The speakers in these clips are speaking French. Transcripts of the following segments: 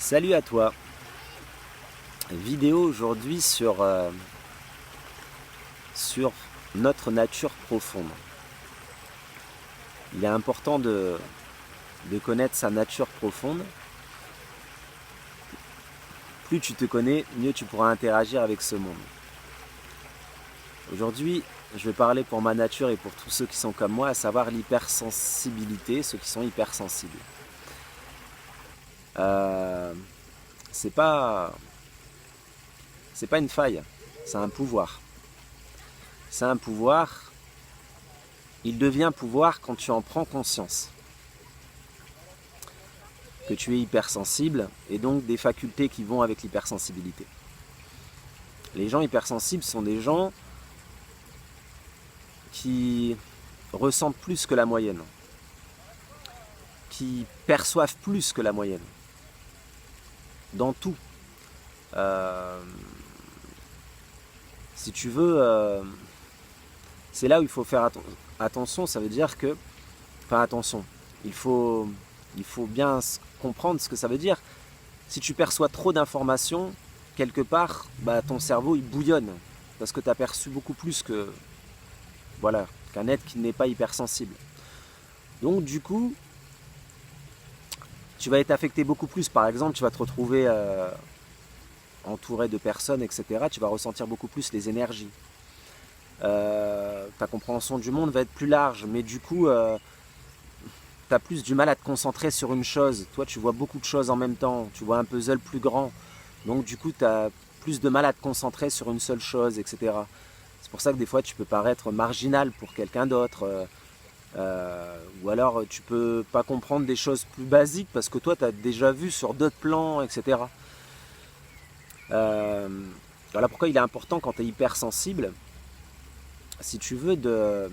Salut à toi. Vidéo aujourd'hui sur notre nature profonde. Il est important de connaître sa nature profonde. Plus tu te connais, mieux tu pourras interagir avec ce monde. Aujourd'hui, je vais parler pour ma nature et pour tous ceux qui sont comme moi, à savoir l'hypersensibilité, ceux qui sont hypersensibles. C'est pas une faille, c'est un pouvoir. C'est un pouvoir, il devient pouvoir quand tu en prends conscience. Que tu es hypersensible et donc des facultés qui vont avec l'hypersensibilité. Les gens hypersensibles sont des gens qui ressentent plus que la moyenne, qui perçoivent plus que la moyenne, dans tout. Si tu veux, c'est là où il faut faire attention, ça veut dire que, enfin attention, il faut bien comprendre ce que ça veut dire. Si tu perçois trop d'informations, quelque part, ton cerveau il bouillonne, parce que tu as perçu beaucoup plus qu'un être qui n'est pas hypersensible. Donc du coup, tu vas être affecté beaucoup plus. Par exemple, tu vas te retrouver entouré de personnes, etc. Tu vas ressentir beaucoup plus les énergies. Ta compréhension du monde va être plus large, mais du coup, tu as plus du mal à te concentrer sur une chose. Toi, tu vois beaucoup de choses en même temps. Tu vois un puzzle plus grand. Donc du coup, tu as plus de mal à te concentrer sur une seule chose, etc. C'est pour ça que des fois, tu peux paraître marginal pour quelqu'un d'autre. Ou alors, tu peux pas comprendre des choses plus basiques parce que toi, tu as déjà vu sur d'autres plans, etc. Voilà pourquoi il est important quand tu es hypersensible, si tu veux, de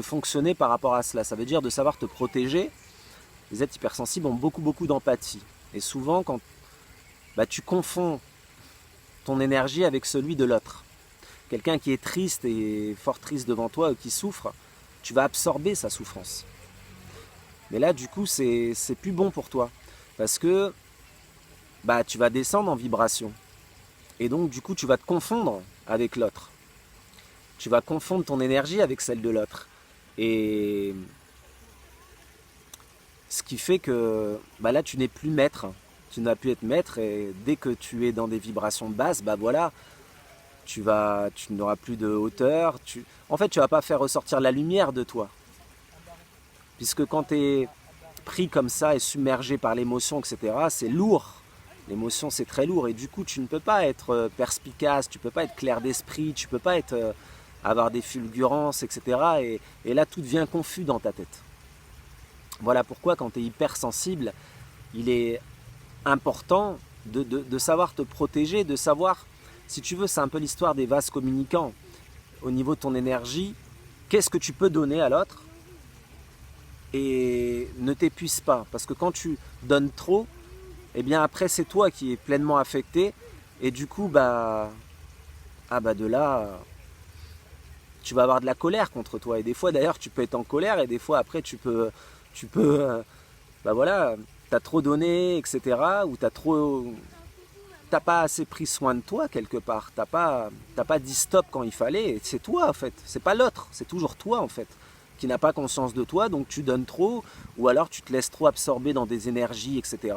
fonctionner par rapport à cela. Ça veut dire de savoir te protéger. Les êtres hypersensibles ont beaucoup d'empathie. Et souvent, quand tu confonds ton énergie avec celui de l'autre. Quelqu'un qui est triste et fort triste devant toi, ou qui souffre, tu vas absorber sa souffrance. Mais là, du coup, c'est plus bon pour toi. Parce que tu vas descendre en vibration. Et donc, du coup, tu vas te confondre avec l'autre. Tu vas confondre ton énergie avec celle de l'autre. Et ce qui fait que là, tu n'es plus maître. Tu n'as pu être maître. Et dès que tu es dans des vibrations basses, tu n'auras plus de hauteur. En fait, tu ne vas pas faire ressortir la lumière de toi. Puisque quand tu es pris comme ça et submergé par l'émotion, etc., c'est lourd. L'émotion, c'est très lourd. Et du coup, tu ne peux pas être perspicace, tu ne peux pas être clair d'esprit, tu ne peux pas avoir des fulgurances, etc. Et là, tout devient confus dans ta tête. Voilà pourquoi, quand tu es hypersensible, il est important de savoir te protéger, de savoir, si tu veux, c'est un peu l'histoire des vases communicants. Au niveau de ton énergie, qu'est-ce que tu peux donner à l'autre? Et ne t'épuise pas. Parce que quand tu donnes trop, eh bien après c'est toi qui es pleinement affecté. Et du coup, de là, tu vas avoir de la colère contre toi. Et des fois d'ailleurs, tu peux être en colère. Et des fois après, tu peux t'as trop donné, etc. Ou t'as pas assez pris soin de toi quelque part. T'as pas dit stop quand il fallait. C'est toi en fait. C'est pas l'autre. C'est toujours toi en fait qui n'a pas conscience de toi. Donc tu donnes trop. Ou alors tu te laisses trop absorber dans des énergies, etc.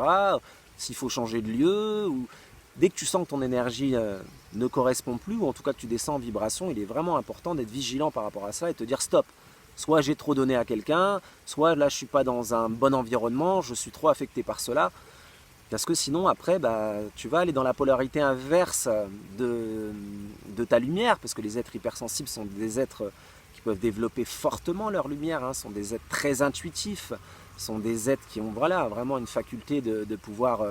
S'il faut changer de lieu. Ou dès que tu sens que ton énergie ne correspond plus, ou en tout cas que tu descends en vibration, il est vraiment important d'être vigilant par rapport à ça et te dire stop. Soit j'ai trop donné à quelqu'un, soit là je suis pas dans un bon environnement, je suis trop affecté par cela. Parce que sinon après tu vas aller dans la polarité inverse de ta lumière, parce que les êtres hypersensibles sont des êtres qui peuvent développer fortement leur lumière, sont des êtres très intuitifs, sont des êtres qui ont vraiment une faculté de pouvoir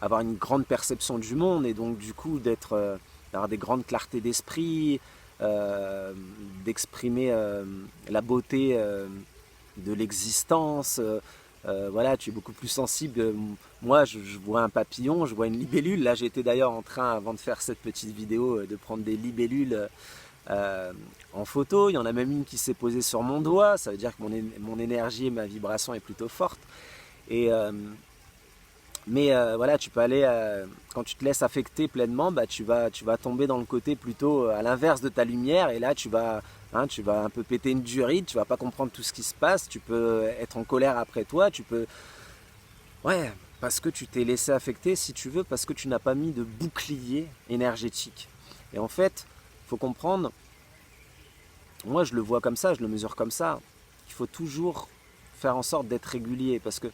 avoir une grande perception du monde et donc du coup d'avoir des grandes clartés d'esprit, d'exprimer la beauté de l'existence. Tu es beaucoup plus sensible. Moi, je vois un papillon, je vois une libellule. Là, j'étais d'ailleurs en train, avant de faire cette petite vidéo, de prendre des libellules en photo. Il y en a même une qui s'est posée sur mon doigt. Ça veut dire que mon énergie et ma vibration est plutôt forte. Et, voilà, tu peux aller, quand tu te laisses affecter pleinement, bah, tu vas tomber dans le côté plutôt à l'inverse de ta lumière. Et là, tu vas un peu péter une durite, tu vas pas comprendre tout ce qui se passe. Tu peux être en colère après toi. Tu peux... Ouais, parce que tu t'es laissé affecter, si tu veux, parce que tu n'as pas mis de bouclier énergétique. Et en fait, il faut comprendre, moi je le vois comme ça, je le mesure comme ça, il faut toujours faire en sorte d'être régulier, parce que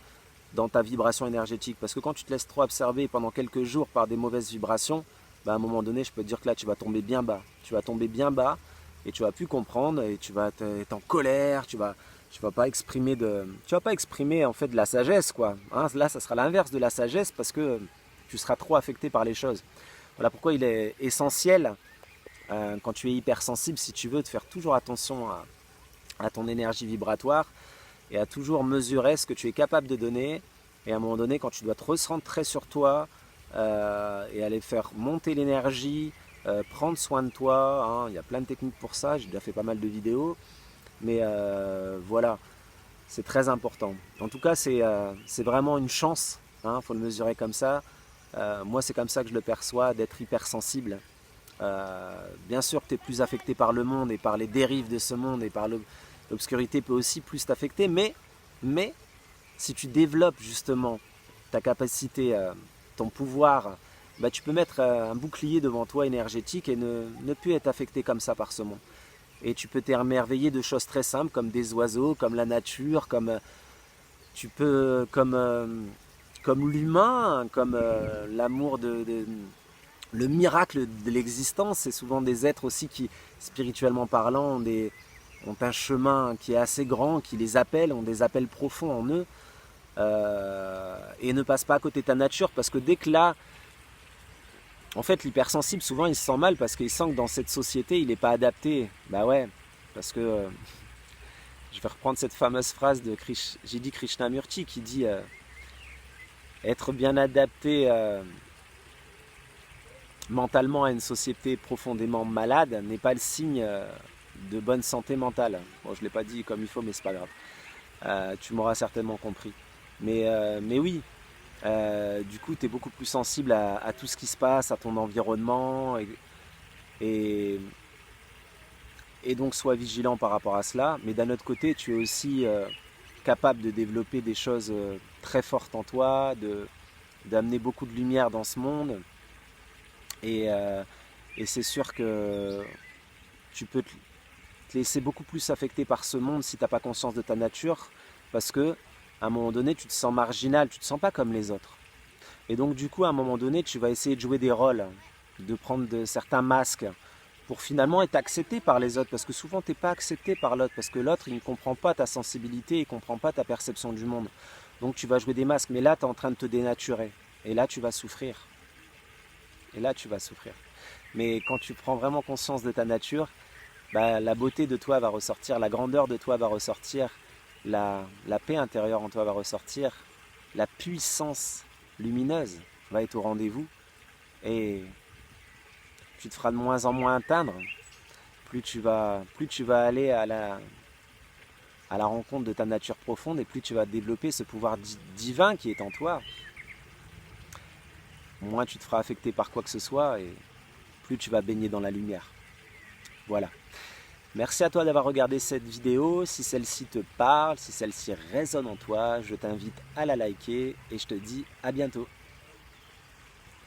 dans ta vibration énergétique, parce que quand tu te laisses trop observer pendant quelques jours par des mauvaises vibrations, bah à un moment donné, je peux te dire que là, tu vas tomber bien bas. Tu vas tomber bien bas, et tu vas plus comprendre, et tu vas être en colère, tu vas pas exprimer en fait de la sagesse, quoi. Hein, là, ça sera l'inverse de la sagesse, parce que tu seras trop affecté par les choses. Voilà pourquoi il est essentiel, quand tu es hypersensible, si tu veux, de faire toujours attention à ton énergie vibratoire et à toujours mesurer ce que tu es capable de donner. Et à un moment donné, quand tu dois te recentrer sur toi et aller faire monter l'énergie, prendre soin de toi, hein, il y a plein de techniques pour ça, j'ai déjà fait pas mal de vidéos, mais voilà, c'est très important. En tout cas, c'est vraiment une chance, hein, faut le mesurer comme ça. Moi, c'est comme ça que je le perçois, d'être hypersensible. Bien sûr que tu es plus affecté par le monde et par les dérives de ce monde et par l'obscurité peut aussi plus t'affecter, mais si tu développes justement ta capacité, ton pouvoir, bah, tu peux mettre un bouclier devant toi énergétique et ne plus être affecté comme ça par ce monde. Et tu peux t'émerveiller de choses très simples comme des oiseaux, comme la nature, comme comme l'humain, comme l'amour le miracle de l'existence. C'est souvent des êtres aussi qui, spirituellement parlant, ont un chemin qui est assez grand, qui les appelle, ont des appels profonds en eux, et ne passent pas à côté de ta nature, parce que dès que là, en fait, l'hypersensible, souvent, il se sent mal parce qu'il sent que dans cette société, il n'est pas adapté. Bah ouais, parce que je vais reprendre cette fameuse phrase de Jiddu Krishnamurti qui dit être bien adapté mentalement à une société profondément malade n'est pas le signe de bonne santé mentale. Bon, je ne l'ai pas dit comme il faut, mais c'est pas grave. Tu m'auras certainement compris. Mais oui, du coup, tu es beaucoup plus sensible à tout ce qui se passe, à ton environnement, et donc sois vigilant par rapport à cela. Mais d'un autre côté, tu es aussi capable de développer des choses très fortes en toi, d'amener beaucoup de lumière dans ce monde. Et c'est sûr que tu peux te laisser beaucoup plus affecter par ce monde si tu n'as pas conscience de ta nature, parce que à un moment donné, tu te sens marginal, tu ne te sens pas comme les autres. Et donc du coup, à un moment donné, tu vas essayer de jouer des rôles, de prendre certains masques pour finalement être accepté par les autres, parce que souvent, tu n'es pas accepté par l'autre, parce que l'autre, il ne comprend pas ta sensibilité, il ne comprend pas ta perception du monde. Donc tu vas jouer des masques, mais là, tu es en train de te dénaturer. Et là, tu vas souffrir. Mais quand tu prends vraiment conscience de ta nature, bah, la beauté de toi va ressortir, la grandeur de toi va ressortir, la paix intérieure en toi va ressortir, la puissance lumineuse va être au rendez-vous, et tu te feras de moins en moins atteindre, plus tu vas aller à la rencontre de ta nature profonde, et plus tu vas développer ce pouvoir divin qui est en toi, moins tu te feras affecter par quoi que ce soit, et plus tu vas baigner dans la lumière. Voilà. Merci à toi d'avoir regardé cette vidéo. Si celle-ci te parle, si celle-ci résonne en toi, je t'invite à la liker et je te dis à bientôt.